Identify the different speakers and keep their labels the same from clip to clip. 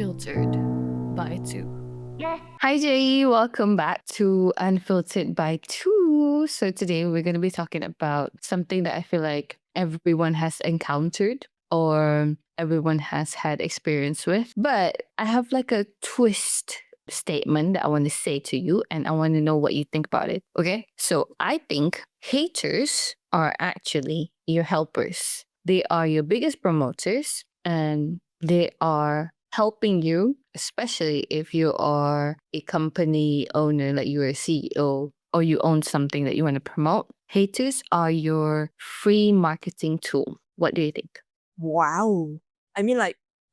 Speaker 1: Unfiltered by Two. Hi, Jay. Welcome back to Unfiltered by Two. So, today we're going to be talking about something that I feel like everyone has encountered or everyone has had experience with. But I have like a twist statement that I want to say to you, and I want to know what you think about it. Okay. So, I think haters are actually your helpers, they are your biggest promoters, and they are helping you, especially if you are a company owner, like you're a CEO or you own something that you want to promote. Haters are your free marketing tool. What do you think?
Speaker 2: Wow. I mean,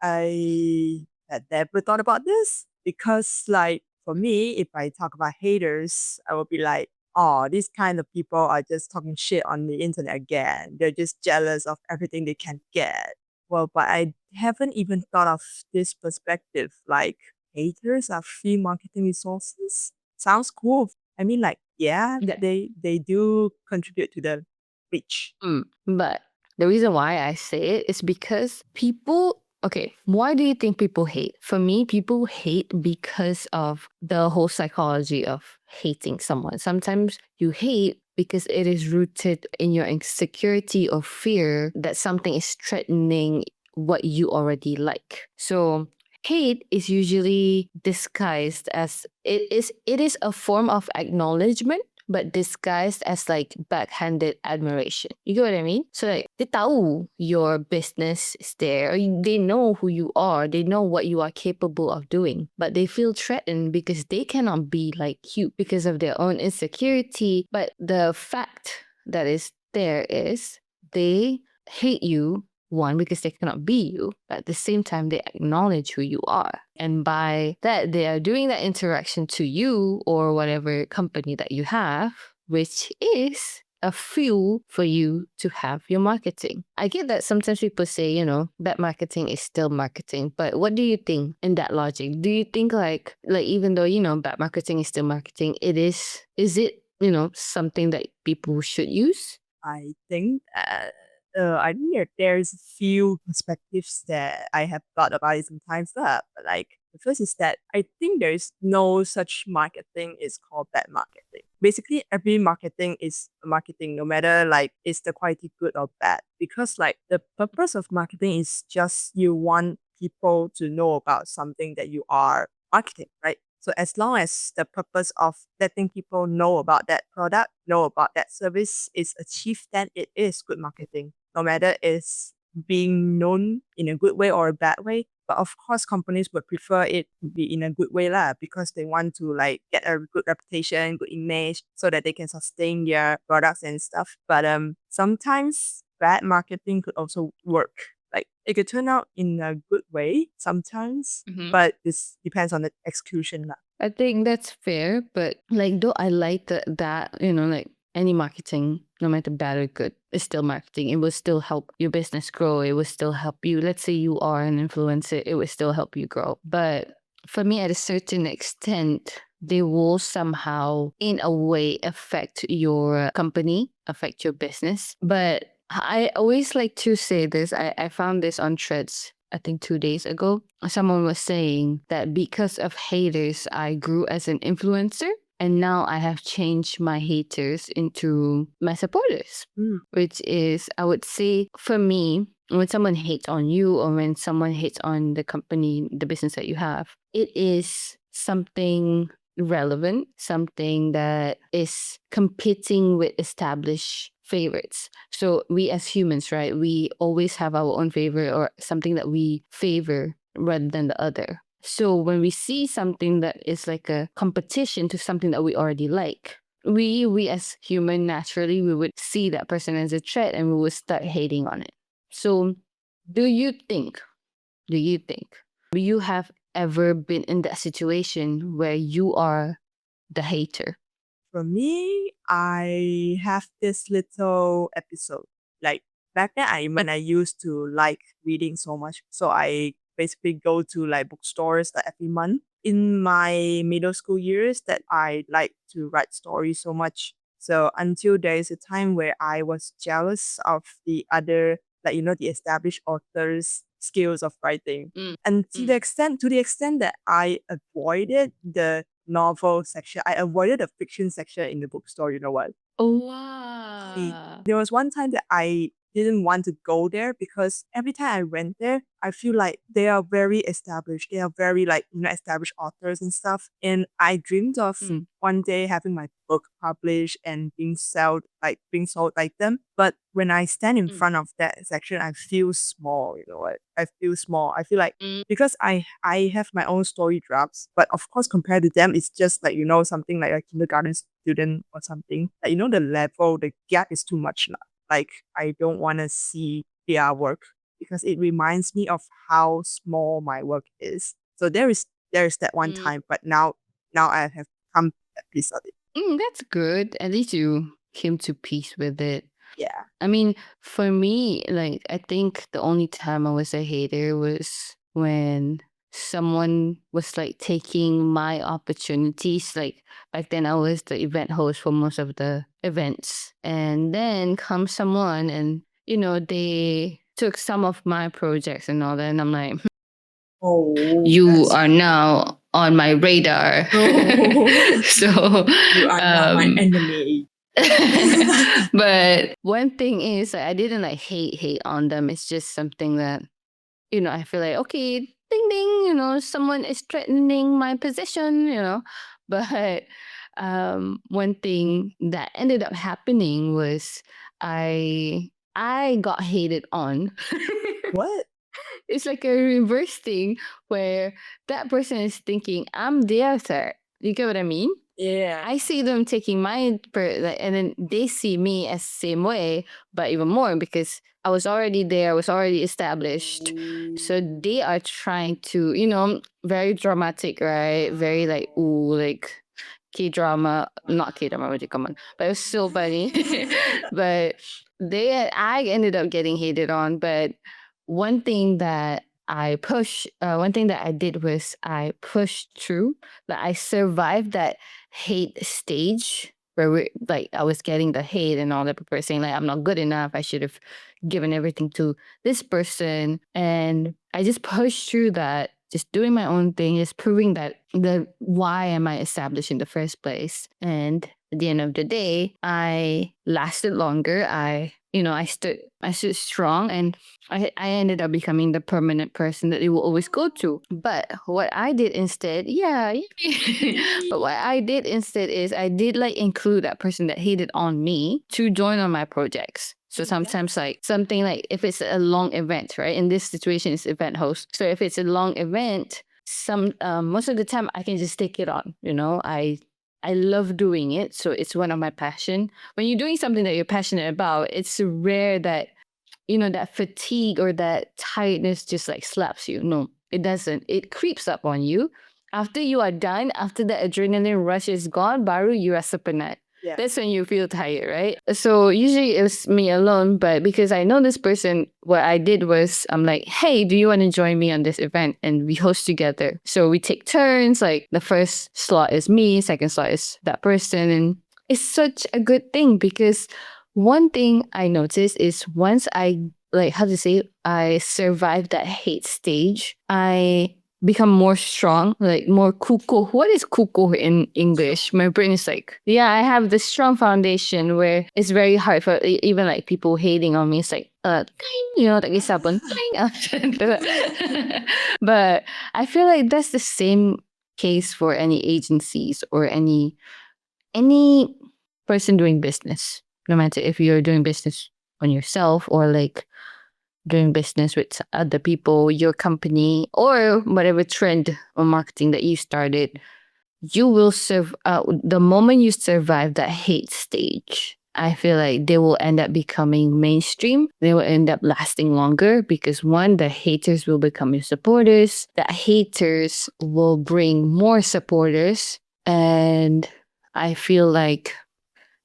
Speaker 2: I had never thought about this because, for me, if I talk about haters, I will be like, oh, these kind of people are just talking shit on the internet again. They're just jealous of everything they can get. Well, but I haven't even thought of this perspective. Like, haters are free marketing resources. Sounds cool. I mean, yeah,
Speaker 1: Okay.
Speaker 2: they do contribute to the reach.
Speaker 1: But the reason why I say it is because people, okay, why do you think people hate? For me, people hate because of the whole psychology of hating someone. Sometimes you hate because it is rooted in your insecurity or fear that something is threatening what you already like. So hate is usually disguised as it is a form of acknowledgement but disguised as like backhanded admiration. You get what I mean? So like they tahu your business is there. They know who you are. They know what you are capable of doing. But they feel threatened because they cannot be like you because of their own insecurity. But the fact that is there is they hate you, one, because they cannot be you, but at the same time, they acknowledge who you are. And by that, they are doing that interaction to you or whatever company that you have, which is a fuel for you to have your marketing. I get that sometimes people say, bad marketing is still marketing, but what do you think in that logic? Do you think like even though, bad marketing is still marketing, is it, something that people should use?
Speaker 2: I think there's a few perspectives that I have thought about it sometimes. But the first is that I think there is no such marketing is called bad marketing. Basically, every marketing is marketing, no matter is the quality good or bad. Because the purpose of marketing is just you want people to know about something that you are marketing, right? So as long as the purpose of letting people know about that product, know about that service is achieved, then it is good marketing, no matter it's being known in a good way or a bad way. But of course, companies would prefer it to be in a good way lah, because they want to get a good reputation, good image, so that they can sustain their products and stuff. But sometimes bad marketing could also work. It could turn out in a good way sometimes, but this depends on the execution lah.
Speaker 1: I think that's fair, but like, though I like that, like any marketing, no matter bad or good, is still marketing. It will still help your business grow. It will still help you. Let's say you are an influencer, it will still help you grow. But for me, at a certain extent, they will somehow, in a way, affect your company, affect your business. But I always like to say this. I found this on threads, I think 2 days ago. Someone was saying that because of haters, I grew as an influencer. And now I have changed my haters into my supporters,
Speaker 2: Mm.
Speaker 1: which is, I would say, for me, when someone hates on you or when someone hates on the company, the business that you have, it is something relevant, something that is competing with established favorites. So we as humans, right, we always have our own favorite or something that we favor rather than the other. So when we see something that is like a competition to something that we already like, we as human naturally we would see that person as a threat and we would start hating on it. So do you think you have ever been in that situation where you are the hater?
Speaker 2: For me, I have this little episode. Like back then, when I used to like reading so much, so I basically go to bookstores every month. In my middle school years, that I like to write stories so much. So until there is a time where I was jealous of the other, the established authors' skills of writing.
Speaker 1: Mm.
Speaker 2: And to the extent that I avoided the novel section, I avoided the fiction section in the bookstore, you know what?
Speaker 1: Oh, wow.
Speaker 2: There was one time that I didn't want to go there because every time I went there, I feel like they are very established. They are very like, established authors and stuff. And I dreamed of one day having my book published and being sold like them. But when I stand in front of that section, I feel small, you know what? I feel small. I feel like because I have my own story drafts, but of course compared to them, it's just like, something like a kindergarten student or something. Like, the gap is too much now. Like, I don't want to see their work because it reminds me of how small my work is. So there is that one time, but now I have come to that piece of it.
Speaker 1: That's good. At least you came to peace with it.
Speaker 2: Yeah.
Speaker 1: I mean, for me, like, I think the only time I was a hater was when someone was like taking my opportunities. Like, back then, I was the event host for most of the events. And then comes someone and, they took some of my projects and all that. And I'm like,
Speaker 2: Oh,
Speaker 1: you are now on my radar. So,
Speaker 2: you are not my enemy.
Speaker 1: but one thing is, like, I didn't like hate on them. It's just something that, I feel like, okay, ding ding, someone is threatening my position, But one thing that ended up happening was I got hated on.
Speaker 2: What?
Speaker 1: It's like a reverse thing where that person is thinking I'm their threat. You get what I mean?
Speaker 2: Yeah.
Speaker 1: I see them taking and then they see me as same way, but even more because I was already there, I was already established. So they are trying to, very dramatic, right? Very like, ooh, like K-drama, not K-drama, what do you come on? But it was so funny. But I ended up getting hated on. But one thing that I did was I pushed through. Like, I survived that hate stage where I was getting the hate and all that, people were saying like I'm not good enough. I should have given everything to this person, and I just pushed through that, just doing my own thing, just proving that the why am I established in the first place. And at the end of the day, I lasted longer. I stood strong, and I ended up becoming the permanent person that they will always go to. But what I did instead, but what I did instead is I did like include that person that hated on me to join on my projects. So sometimes like something like if it's a long event, right? In this situation, it's event host. So if it's a long event, most of the time I can just take it on. I love doing it, so it's one of my passion. When you're doing something that you're passionate about, it's rare that that fatigue or that tiredness just like slaps you. No, it doesn't. It creeps up on you. After you are done, after the adrenaline rush is gone, baru you rasa penat.
Speaker 2: Yeah.
Speaker 1: That's when you feel tired, right? So usually it's me alone, but because I know this person, what I did was I'm like, hey, do you want to join me on this event? And we host together. So we take turns. Like the first slot is me, second slot is that person. And it's such a good thing because one thing I noticed is once I like how to say I survived that hate stage, I become more strong, like more kuko. What is kuko in English? My brain is like, yeah, I have this strong foundation where it's very hard for even like people hating on me. It's like, like isabon. But I feel like that's the same case for any agencies or any person doing business, no matter if you're doing business on yourself or like doing business with other people, your company, or whatever trend or marketing that you started, you will the moment you survive that hate stage. I feel like they will end up becoming mainstream. They will end up lasting longer because one, the haters will become your supporters. The haters will bring more supporters. And I feel like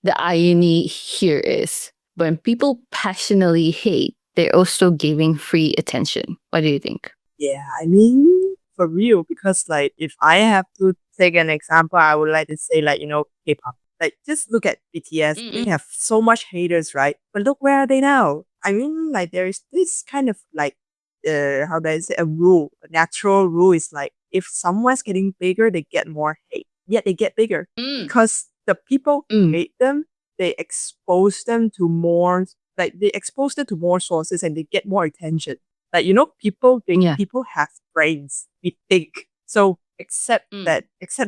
Speaker 1: the irony here is when people passionately hate, they're also giving free attention. What do you think?
Speaker 2: Yeah, I mean, for real, because like if I have to take an example, I would like to say like, K-pop. Like just look at BTS. They have so much haters, right? But look where are they now? I mean, like there is this kind of like how do I say, a rule, a natural rule is like if someone's getting bigger, they get more hate. Yet they get bigger because the people who hate them, they expose them to more, like they expose them to more sources and they get more attention. Like people
Speaker 1: Yeah.
Speaker 2: people have brains. We think. So except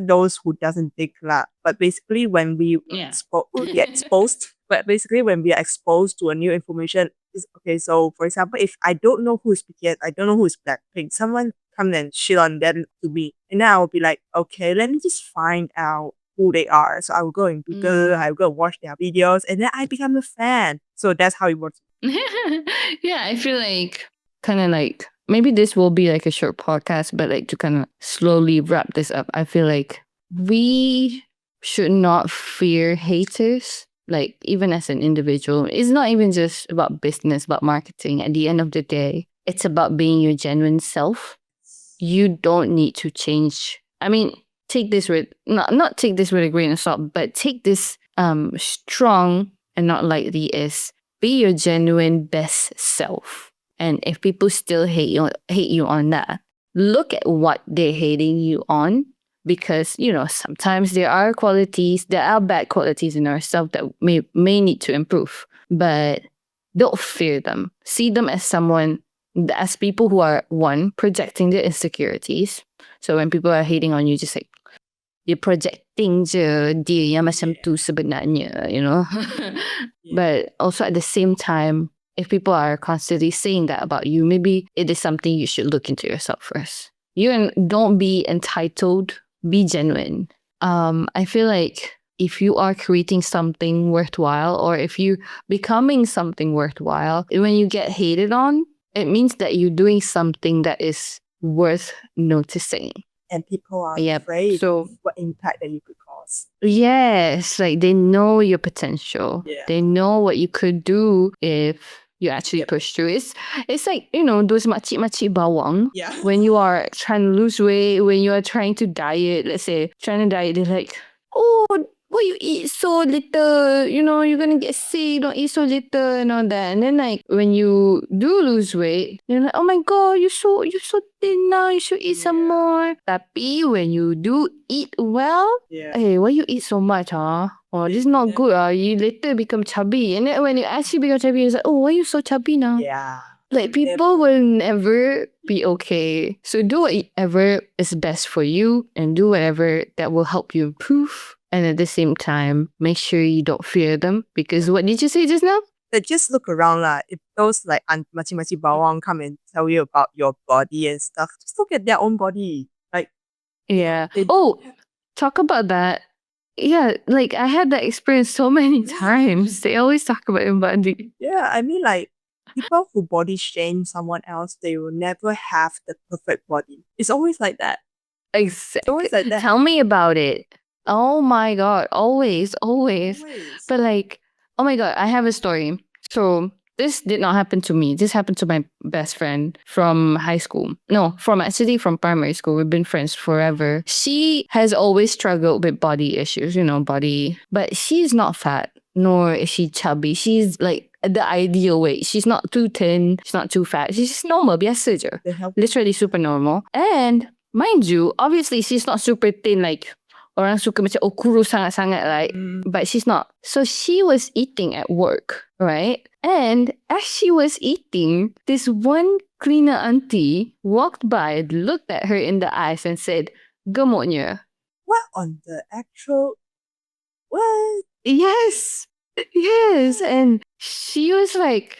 Speaker 2: those who doesn't think that. But basically when we
Speaker 1: Yeah.
Speaker 2: get exposed, but basically when we are exposed to a new information, is okay. So for example, if I don't know who is BTS, I don't know who is Blackpink, someone come and shit on them to me, and then I will be like, okay, let me just find out who they are. So I will go and Google, I will go and watch their videos, and then I become a fan. So that's how it works.
Speaker 1: Yeah, I feel like kind of like maybe this will be like a short podcast, but like to kind of slowly wrap this up, I feel like we should not fear haters. Like even as an individual, it's not even just about business, about marketing. At the end of the day, it's about being your genuine self. You don't need to change. I mean, take this with not take this with a grain of salt, but take this strong and not lightly as be your genuine best self. And if people still hate you on that, look at what they're hating you on, because sometimes there are bad qualities in ourselves that may need to improve, but don't fear them. See them as people who are projecting their insecurities. So when people are hating on you, just like you're projecting je dia yang macam tu sebenarnya, But also at the same time, if people are constantly saying that about you, maybe it is something you should look into yourself first. Don't be entitled, be genuine. I feel like if you are creating something worthwhile, or if you becoming something worthwhile, when you get hated on, it means that you're doing something that is worth noticing.
Speaker 2: And people are
Speaker 1: Yep.
Speaker 2: afraid
Speaker 1: So
Speaker 2: of what impact that you could cause.
Speaker 1: yes, like they know your potential.
Speaker 2: Yeah.
Speaker 1: They know what you could do if you actually push through. It's like, those makcik-makcik bawang.
Speaker 2: Yeah.
Speaker 1: When you are trying to lose weight, when you are trying to diet, let's say, trying to diet, they're like, oh, why you eat so little? You're going to get sick. Don't eat so little and all that. And then like when you do lose weight, you're like, oh my God, you're so thin now. You should eat some more. Tapi when you do eat well, hey, why you eat so much, huh? Oh, this is not good. You later become chubby. And then when you actually become chubby, it's like, oh, why you so chubby now?
Speaker 2: Yeah.
Speaker 1: Like people will never be okay. So do whatever is best for you and do whatever that will help you improve. And at the same time, make sure you don't fear them, because what did you say just now?
Speaker 2: But just look around lah. If those like machi bawang come and tell you about your body and stuff, just look at their own body. Like
Speaker 1: Yeah.
Speaker 2: they-
Speaker 1: Talk about that. Yeah, like I had that experience so many times. They always talk about your body.
Speaker 2: yeah, I mean like people who body shame someone else, they will never have the perfect body. It's always like that.
Speaker 1: Exactly.
Speaker 2: Always like that.
Speaker 1: Tell me about it. Oh my God. Always. But like, oh my God, I have a story. So this did not happen to me. This happened to my best friend from high school. No, from primary school. We've been friends forever. She has always struggled with body issues, but she's not fat, nor is she chubby. She's like the ideal weight. She's not too thin. She's not too fat. She's just normal, biasa je. Literally super normal. And mind you, obviously she's not super thin like orang suka macam kurus sangat-sangat, right? But she's not. So she was eating at work, right? And as she was eating, this one cleaner auntie walked by, looked at her in the eyes and said, gemuknya.
Speaker 2: What on the actual what?
Speaker 1: Yes. And she was like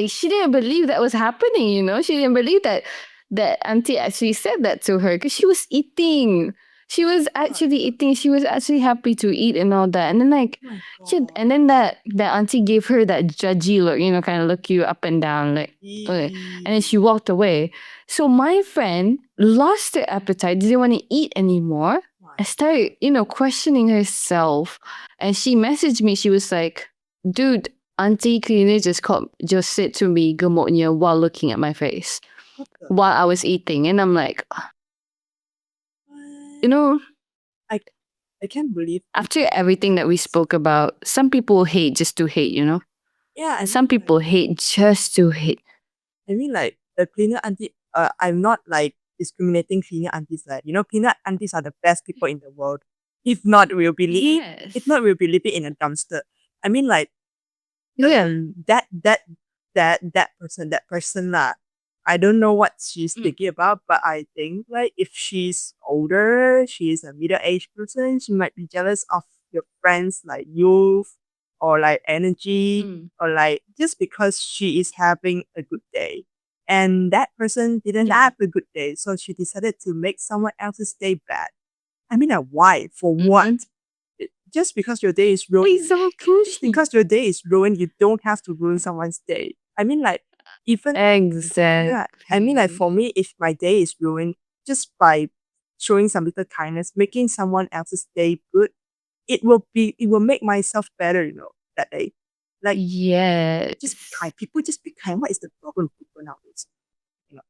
Speaker 1: she didn't believe that was happening, She didn't believe that auntie actually said that to her, because she was eating. She was actually eating. She was actually happy to eat and all that. And then and then that auntie gave her that judgy look, kind of look you up and down, like, okay. And then she walked away. So my friend lost her appetite, didn't want to eat anymore. I started, questioning herself. And she messaged me. She was like, dude, auntie cleaner just said to me, gemuknya, while looking at my face while I was eating. And I'm like,
Speaker 2: I can't believe.
Speaker 1: After everything that we spoke about, some people hate just to hate,
Speaker 2: Yeah.
Speaker 1: And some people hate just to hate.
Speaker 2: I mean, like, the cleaner auntie, I'm not like discriminating cleaner aunties. Like, cleaner aunties are the best people in the world. If not, if
Speaker 1: Yes.
Speaker 2: not, we'll be living in a dumpster. I mean, like,
Speaker 1: Yeah.
Speaker 2: that person lah. I don't know what she's
Speaker 1: Mm,
Speaker 2: thinking about, but I think like if she's older, she's a middle-aged person, she might be jealous of your friends like youth or like energy
Speaker 1: mm,
Speaker 2: or like just because she is having a good day. And that person didn't
Speaker 1: yeah.
Speaker 2: have a good day, so she decided to make someone else's day bad. I mean, like, why? For what?
Speaker 1: Mm-hmm.
Speaker 2: Just because your day is ruined, just
Speaker 1: Exactly.
Speaker 2: because your day is ruined, you don't have to ruin someone's day. I mean, like, even yeah. I mean, like,
Speaker 1: Exactly.
Speaker 2: for me, if my day is ruined just by showing some little kindness, making someone else's day good, it will make myself better, that day. Like, just be
Speaker 1: Yes.
Speaker 2: kind. People just be kind. What is the problem with people nowadays? You know?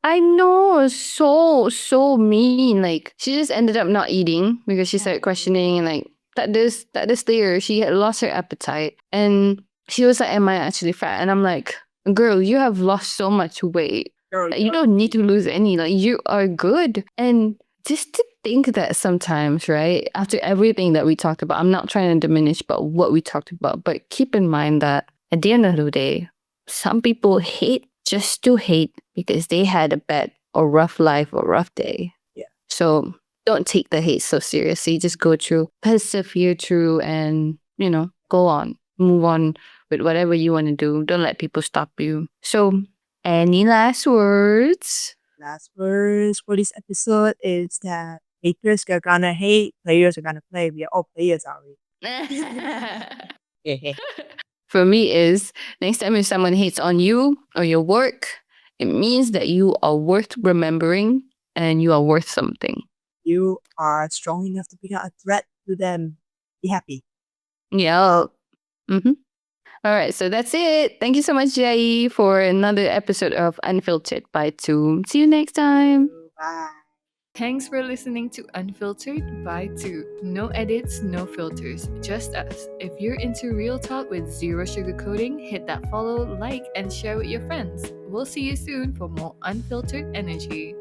Speaker 1: I know, so mean. Like she just ended up not eating because she started questioning and like that this later she had lost her appetite and she was like, "Am I actually fat?" And I'm like, "Girl, you have lost so much weight.
Speaker 2: Girl,
Speaker 1: Like, you don't need to lose any. Like you are good." And just to think that sometimes, right, after everything that we talked about, I'm not trying to diminish about what we talked about, but keep in mind that at the end of the day, some people hate just to hate because they had a bad or rough life or rough day.
Speaker 2: yeah.
Speaker 1: So don't take the hate so seriously. Just go through, persevere through, and, go on, move on with whatever you want to do. Don't let people stop you. So, any last words?
Speaker 2: Last words for this episode is that haters are gonna hate, players are gonna play. We are all players, are we?
Speaker 1: For me is next time if someone hates on you or your work, it means that you are worth remembering and you are worth something.
Speaker 2: You are strong enough to become a threat to them. Be happy.
Speaker 1: Yeah. Mm-hmm. All right, so that's it. Thank you so much, Jai, for another episode of Unfiltered by Two. See you next time.
Speaker 2: Bye.
Speaker 1: Thanks for listening to Unfiltered by Two. No edits, no filters, just us. If you're into real talk with zero sugarcoating, hit that follow, like, and share with your friends. We'll see you soon for more unfiltered energy.